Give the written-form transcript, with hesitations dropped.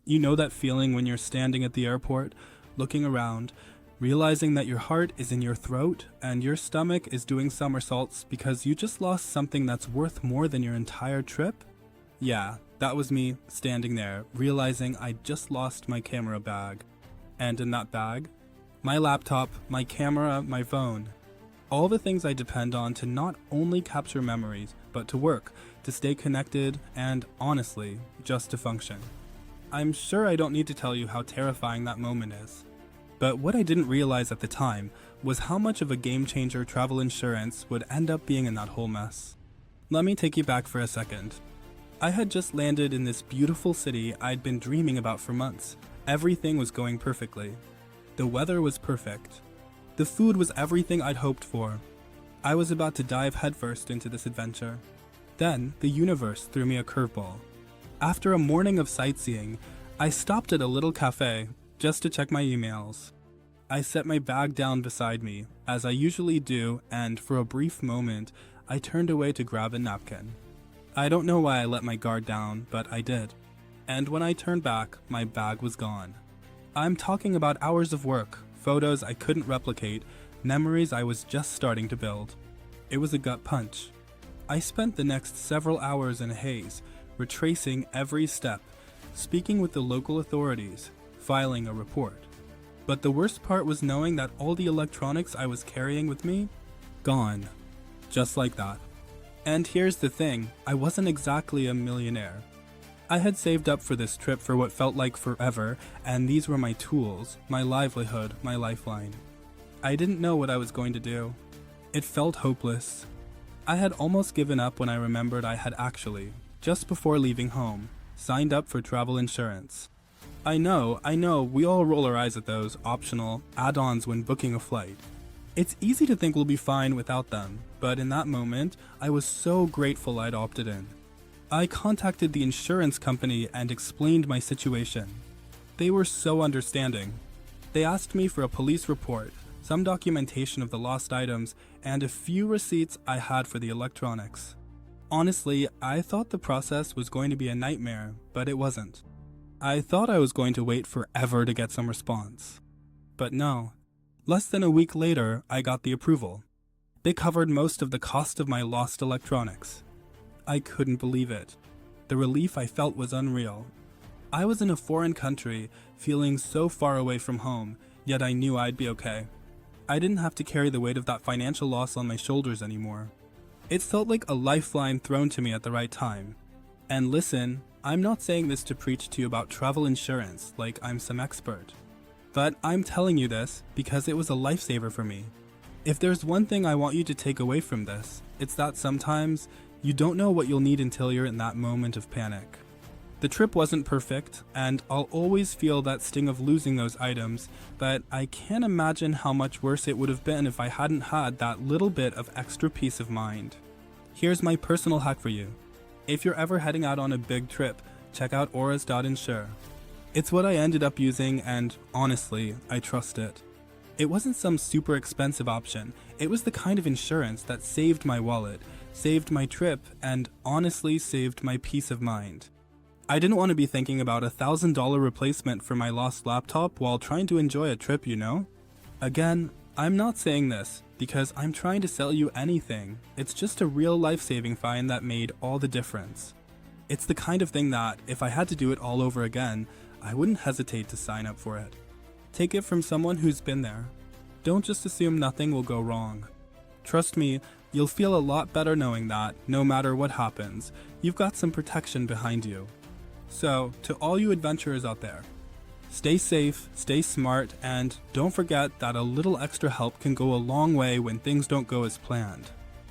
You know that feeling when you're standing at the airport, looking around, realizing that your heart is in your throat and your stomach is doing somersaults because you just lost something that's worth more than your entire trip? Yeah, that was me standing there, realizing I just lost my camera bag. And in that bag, my laptop, my camera, my phone. All the things I depend on to not only capture memories, but to work, to stay connected, and honestly, just to function. I'm sure I don't need to tell you how terrifying that moment is. But what I didn't realize at the time was how much of a game changer travel insurance would end up being in that whole mess. Let me take you back for a second. I had just landed in this beautiful city I'd been dreaming about for months. Everything was going perfectly. The weather was perfect. The food was everything I'd hoped for. I was about to dive headfirst into this adventure. Then, the universe threw me a curveball. After a morning of sightseeing, I stopped at a little cafe just to check my emails. I set my bag down beside me, as I usually do, and for a brief moment, I turned away to grab a napkin. I don't know why I let my guard down, but I did. And when I turned back, my bag was gone. I'm talking about hours of work, photos I couldn't replicate, memories I was just starting to build. It was a gut punch. I spent the next several hours in a haze, retracing every step, speaking with the local authorities, filing a report. But the worst part was knowing that all the electronics I was carrying with me, gone. Just like that. And here's the thing, I wasn't exactly a millionaire. I had saved up for this trip for what felt like forever, and these were my tools, my livelihood, my lifeline. I didn't know what I was going to do. It felt hopeless. I had almost given up when I remembered I had actually, just before leaving home, signed up for travel insurance. I know, we all roll our eyes at those optional add-ons when booking a flight. It's easy to think we'll be fine without them, but in that moment, I was so grateful I'd opted in. I contacted the insurance company and explained my situation. They were so understanding. They asked me for a police report, some documentation of the lost items, and a few receipts I had for the electronics. Honestly, I thought the process was going to be a nightmare, but it wasn't. I thought I was going to wait forever to get some response. But no. Less than a week later, I got the approval. They covered most of the cost of my lost electronics. I couldn't believe it. The relief I felt was unreal. I was in a foreign country, feeling so far away from home, yet I knew I'd be okay. I didn't have to carry the weight of that financial loss on my shoulders anymore. It felt like a lifeline thrown to me at the right time. And listen, I'm not saying this to preach to you about travel insurance like I'm some expert. But I'm telling you this because it was a lifesaver for me. If there's one thing I want you to take away from this, it's that sometimes you don't know what you'll need until you're in that moment of panic. The trip wasn't perfect, and I'll always feel that sting of losing those items, but I can't imagine how much worse it would have been if I hadn't had that little bit of extra peace of mind. Here's my personal hack for you. If you're ever heading out on a big trip, check out auras.insure. It's what I ended up using, and honestly, I trust it. It wasn't some super expensive option. It was the kind of insurance that saved my wallet, saved my trip, and honestly saved my peace of mind. I didn't want to be thinking about a $1,000 replacement for my lost laptop while trying to enjoy a trip, you know? Again, I'm not saying this because I'm trying to sell you anything. It's just a real life-saving find that made all the difference. It's the kind of thing that, if I had to do it all over again, I wouldn't hesitate to sign up for it. Take it from someone who's been there. Don't just assume nothing will go wrong. Trust me, you'll feel a lot better knowing that, no matter what happens, you've got some protection behind you. So, to all you adventurers out there, stay safe, stay smart, and don't forget that a little extra help can go a long way when things don't go as planned.